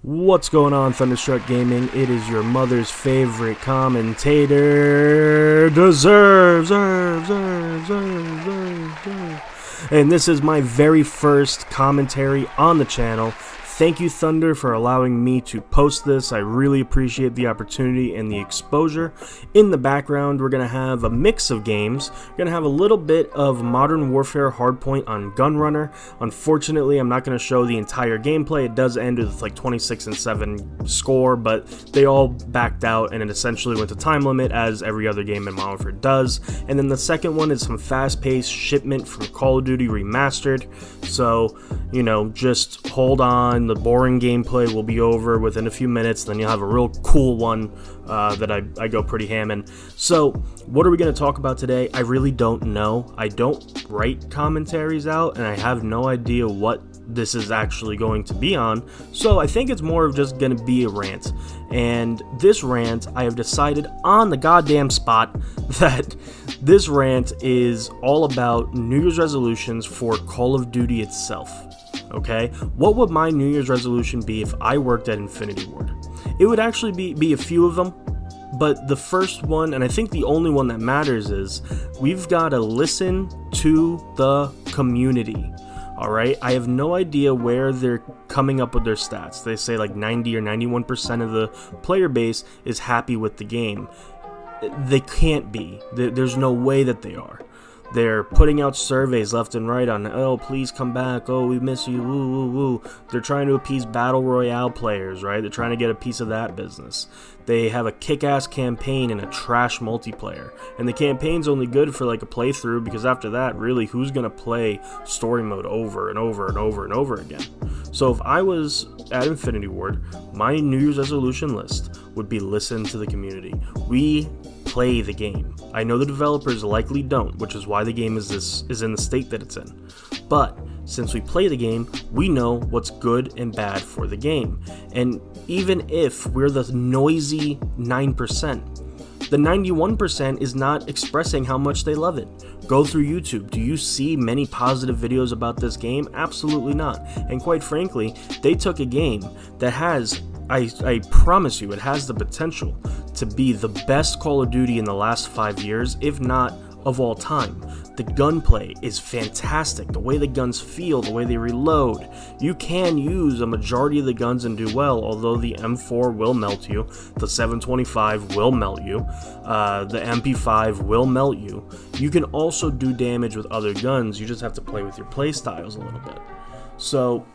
What's going on, Thunderstruck Gaming? It is your mother's favorite commentator, Deserves. And this is my very first commentary on the channel. Thank you, Thunder, for allowing me to post this. I really appreciate the opportunity and the exposure. In the background, we're going to have a mix of games. We're going to have a little bit of Modern Warfare Hardpoint on Gunrunner. Unfortunately, I'm not going to show the entire gameplay. It does end with like 26-7 score, but they all backed out and it essentially went to time limit, as every other game in Modern Warfare does. And then the second one is some fast-paced shipment from Call of Duty Remastered. So, you know, just hold on. The boring gameplay will be over within a few minutes, then you'll have a real cool one that I go pretty ham in. So, what are we going to talk about today? I really don't know. I don't write commentaries out, and I have no idea what this is actually going to be on, so I think it's more of just going to be a rant. And this rant, I have decided on the goddamn spot that this rant is all about New Year's resolutions for Call of Duty itself. Okay, what would my New Year's resolution be if I worked at Infinity Ward? It would actually be a few of them, but the first one, and I think the only one that matters, is we've got to listen to the community. Alright, I have no idea where they're coming up with their stats. They say like 90 or 91% of the player base is happy with the game. They can't be. There's no way that they are. They're putting out surveys left and right on, oh, please come back, oh, we miss you, woo, woo, woo. They're trying to appease Battle Royale players, right? They're trying to get a piece of that business. They have a kick-ass campaign and a trash multiplayer. And the campaign's only good for like a playthrough, because after that, really, who's going to play story mode over and over and over and over again? So if I was at Infinity Ward, my New Year's resolution list would be listen to the community. We play the game. I know the developers likely don't, which is why the game is in the state that it's in. But since we play the game, we know what's good and bad for the game. And even if we're the noisy 9%, the 91% is not expressing how much they love it. Go through YouTube. Do you see many positive videos about this game? Absolutely not. And quite frankly, they took a game that has, I promise you, it has the potential to be the best Call of Duty in the last 5 years, if not of all time. The gunplay is fantastic. The way the guns feel, the way they reload. You can use a majority of the guns and do well, although the M4 will melt you, the 725 will melt you, the MP5 will melt you. You can also do damage with other guns, you just have to play with your play styles a little bit. So,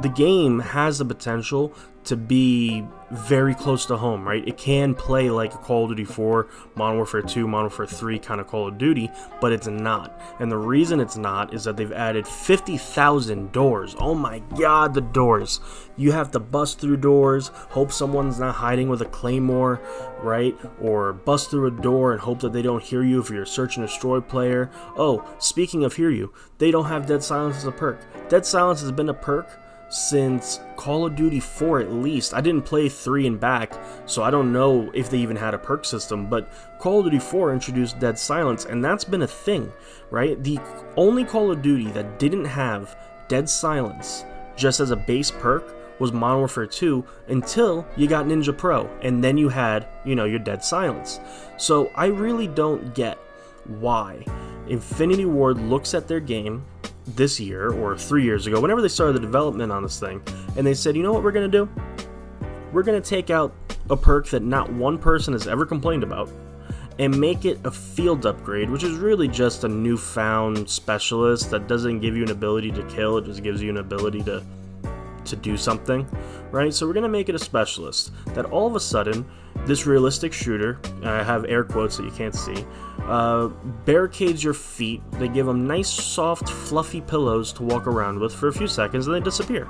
the game has the potential to be very close to home, right? It can play like a Call of Duty 4, Modern Warfare 2, Modern Warfare 3 kind of Call of Duty, but it's not. And the reason it's not is that they've added 50,000 doors. Oh my god, the doors. You have to bust through doors, hope someone's not hiding with a claymore, right? Or bust through a door and hope that they don't hear you if you're a search and destroy player. Oh, speaking of hear you, they don't have Dead Silence as a perk. Dead Silence has been a perk since Call of Duty 4 at least. I didn't play 3 and back, so I don't know if they even had a perk system, but Call of Duty 4 introduced Dead Silence, and that's been a thing, right? The only Call of Duty that didn't have Dead Silence just as a base perk was Modern Warfare 2 until you got Ninja Pro, and then you had, you know, your Dead Silence. So I really don't get why Infinity Ward looks at their game this year or 3 years ago, whenever they started the development on this thing, and they said, you know what we're going to do? We're going to take out a perk that not one person has ever complained about and make it a field upgrade, which is really just a newfound specialist that doesn't give you an ability to kill, it just gives you an ability to do something, right? So we're going to make it a specialist that all of a sudden, this realistic shooter, I have air quotes that you can't see, barricades your feet. They give them nice, soft, fluffy pillows to walk around with for a few seconds, and they disappear.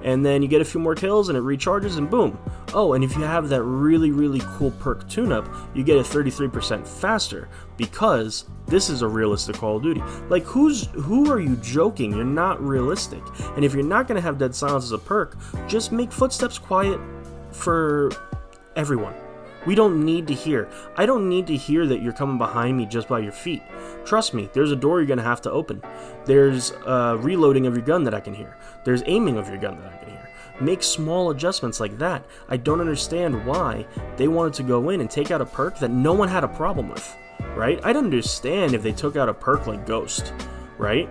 And then you get a few more kills, and it recharges, and boom. Oh, and if you have that really, really cool perk tune-up, you get it 33% faster, because this is a realistic Call of Duty. Like, who are you joking? You're not realistic. And if you're not going to have Dead Silence as a perk, just make footsteps quiet for everyone. We don't need to hear. I don't need to hear that you're coming behind me just by your feet. Trust me, there's a door you're going to have to open. There's reloading of your gun that I can hear. There's aiming of your gun that I can hear. Make small adjustments like that. I don't understand why they wanted to go in and take out a perk that no one had a problem with, right? I'd understand if they took out a perk like Ghost, right?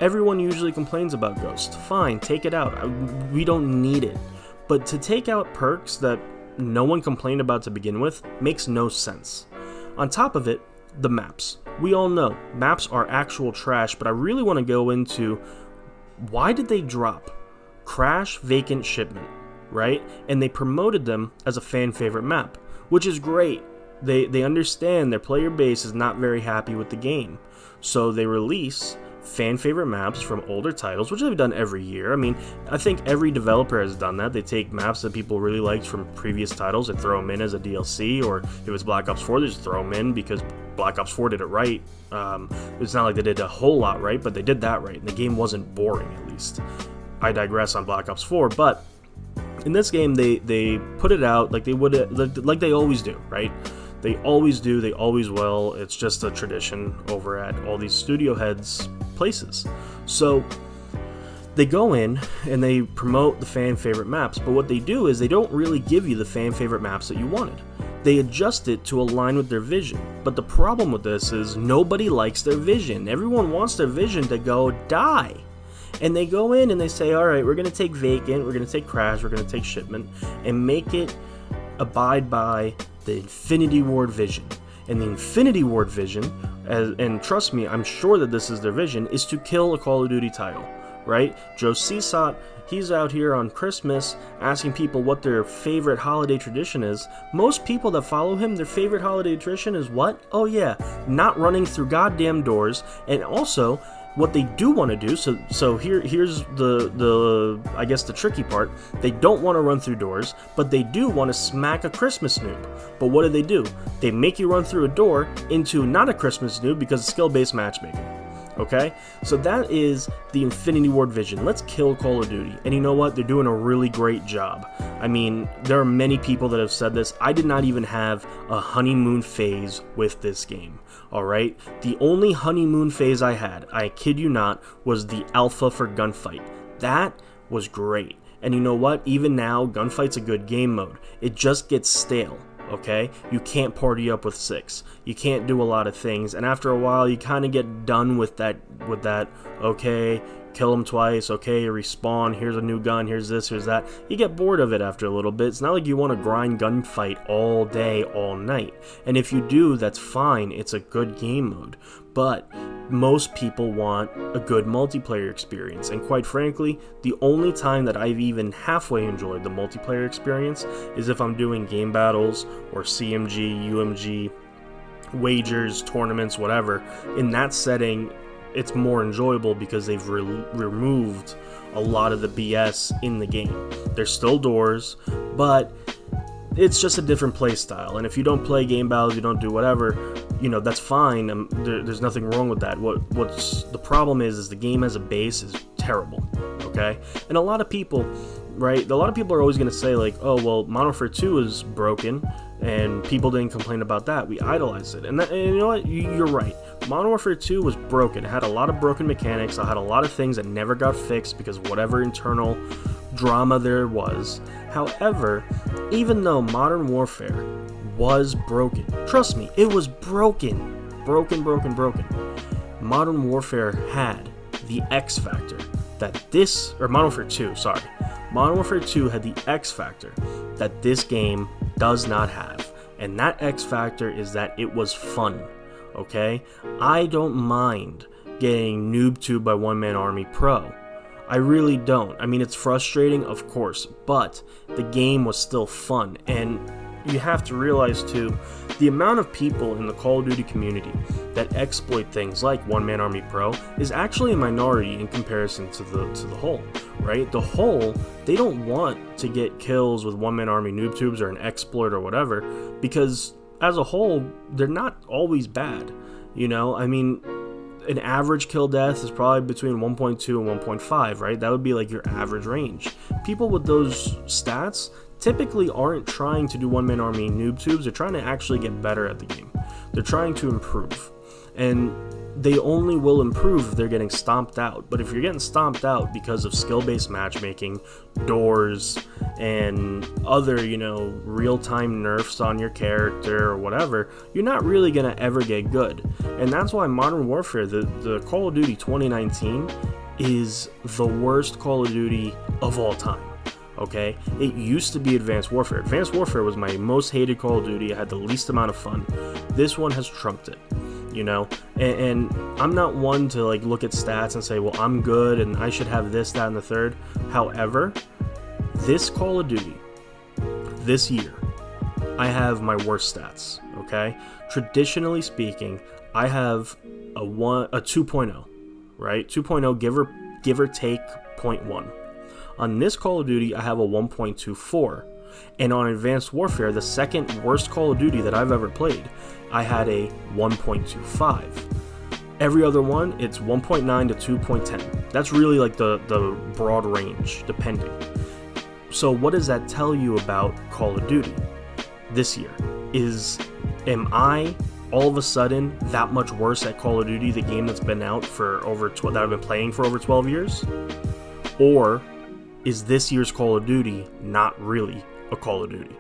Everyone usually complains about Ghost. Fine, take it out. We don't need it. But to take out perks that no one complained about to begin with makes no sense. On top of it, the maps. We all know maps are actual trash, but I really want to go into why did they drop Crash Vacant Shipment, right? And they promoted them as a fan favorite map, which is great. They understand their player base is not very happy with the game, so they release fan favorite maps from older titles, which they've done every year. I mean, I think every developer has done that. They take maps that people really liked from previous titles and throw them in as a DLC, or if it's Black Ops 4, they just throw them in because Black Ops 4 did it right. It's not like they did a whole lot right, but they did that right, and the game wasn't boring, at least. I digress on Black Ops 4, but in this game, they put it out like they would, like they always do, right? They always do, they always will. It's just a tradition over at all these studio heads places. So they go in and they promote the fan favorite maps, but what they do is they don't really give you the fan favorite maps that you wanted. They adjust it to align with their vision. But the problem with this is nobody likes their vision. Everyone wants their vision to go die. And they go in and they say, all right, we're going to take Vacant, we're going to take Crash, we're going to take Shipment, and make it abide by the Infinity Ward vision. And the Infinity Ward vision, and trust me, I'm sure that this is their vision, is to kill a Call of Duty title, right? Joe Csot, he's out here on Christmas asking people what their favorite holiday tradition is. Most people that follow him, their favorite holiday tradition is what? Oh yeah, not running through goddamn doors, and also what they do want to do, so here's the I guess the tricky part. They don't want to run through doors, but they do want to smack a Christmas noob. But what do? They make you run through a door into not a Christmas noob because it's skill-based matchmaking. Okay? So that is the Infinity Ward vision. Let's kill Call of Duty. And you know what? They're doing a really great job. I mean, there are many people that have said this. I did not even have a honeymoon phase with this game. Alright? The only honeymoon phase I had, I kid you not, was the alpha for Gunfight. That was great. And you know what? Even now, Gunfight's a good game mode. It just gets stale. Okay? You can't party up with 6. You can't do a lot of things, and after a while you kind of get done with that, okay, kill them twice, okay, respawn, here's a new gun, here's this, here's that. You get bored of it after a little bit. It's not like you want to grind Gunfight all day, all night. And if you do, that's fine. It's a good game mode. But most people want a good multiplayer experience, and quite frankly, the only time that I've even halfway enjoyed the multiplayer experience is if I'm doing game battles or CMG, UMG, wagers, tournaments, whatever. In that setting, it's more enjoyable because they've removed a lot of the BS in the game. There's still doors, but it's just a different play style. And if you don't play game battles, you don't do whatever, you know, that's fine. There's nothing wrong with that. What's the problem is the game as a base is terrible, okay? And a lot of people, right, a lot of people are always going to say, like, oh, well, Modern Warfare 2 is broken, and people didn't complain about that. We idolized it. And you know what? You're right. Modern Warfare 2 was broken. It had a lot of broken mechanics. It had a lot of things that never got fixed because of whatever internal drama there was. However, even though Modern Warfare was broken, trust me, it was broken. Broken. Modern Warfare had the X factor that Modern Warfare 2, sorry. Modern Warfare 2 had the X factor that this game does not have. And that X factor is that it was fun, okay? I don't mind getting noob-tubed by One Man Army Pro. I really don't. I mean, it's frustrating, of course, but the game was still fun. And you have to realize, too, the amount of people in the Call of Duty community that exploit things like One Man Army Pro is actually a minority in comparison to the whole, right? The whole, they don't want to get kills with One Man Army noob tubes or an exploit or whatever, because as a whole, they're not always bad, you know? I mean, an average kill death is probably between 1.2 and 1.5, right? That would be like your average range. People with those stats typically aren't trying to do One Man Army noob tubes. They're trying to actually get better at the game. They're trying to improve. And they only will improve if they're getting stomped out. But if you're getting stomped out because of skill-based matchmaking, doors, and other, you know, real-time nerfs on your character or whatever, you're not really gonna ever get good. And that's why Modern Warfare, the Call of Duty 2019, is the worst Call of Duty of all time. Okay, it used to be Advanced Warfare. Advanced Warfare was my most hated Call of Duty. I had the least amount of fun. This one has trumped it, you know. And I'm not one to like look at stats and say, well, I'm good and I should have this, that, and the third. However, this Call of Duty, this year, I have my worst stats. Okay, traditionally speaking, I have a 2.0, right? 2.0, give or take 0.1. On this Call of Duty, I have a 1.24, and on Advanced Warfare, the second worst Call of Duty that I've ever played, I had a 1.25. Every other one, it's 1.9 to 2.10. That's really like the broad range, depending. So what does that tell you about Call of Duty this year? Am I all of a sudden that much worse at Call of Duty, the game that's been out for that I've been playing for over 12 years? Or is this year's Call of Duty not really a Call of Duty?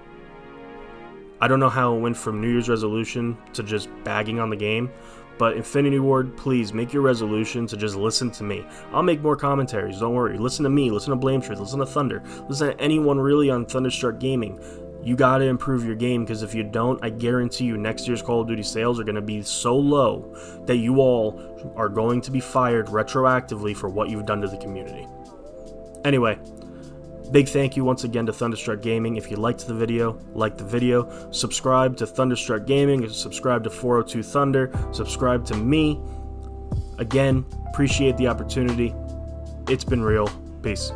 I don't know how it went from New Year's resolution to just bagging on the game, but Infinity Ward, please make your resolution to just listen to me. I'll make more commentaries, don't worry. Listen to me, listen to Blame Truth, listen to Thunder, listen to anyone really on Thunderstruck Gaming. You gotta improve your game, because if you don't, I guarantee you next year's Call of Duty sales are gonna be so low that you all are going to be fired retroactively for what you've done to the community. Anyway, big thank you once again to Thunderstruck Gaming. If you liked the video, like the video, subscribe to Thunderstruck Gaming, subscribe to 402 Thunder, subscribe to me. Again, appreciate the opportunity. It's been real. Peace.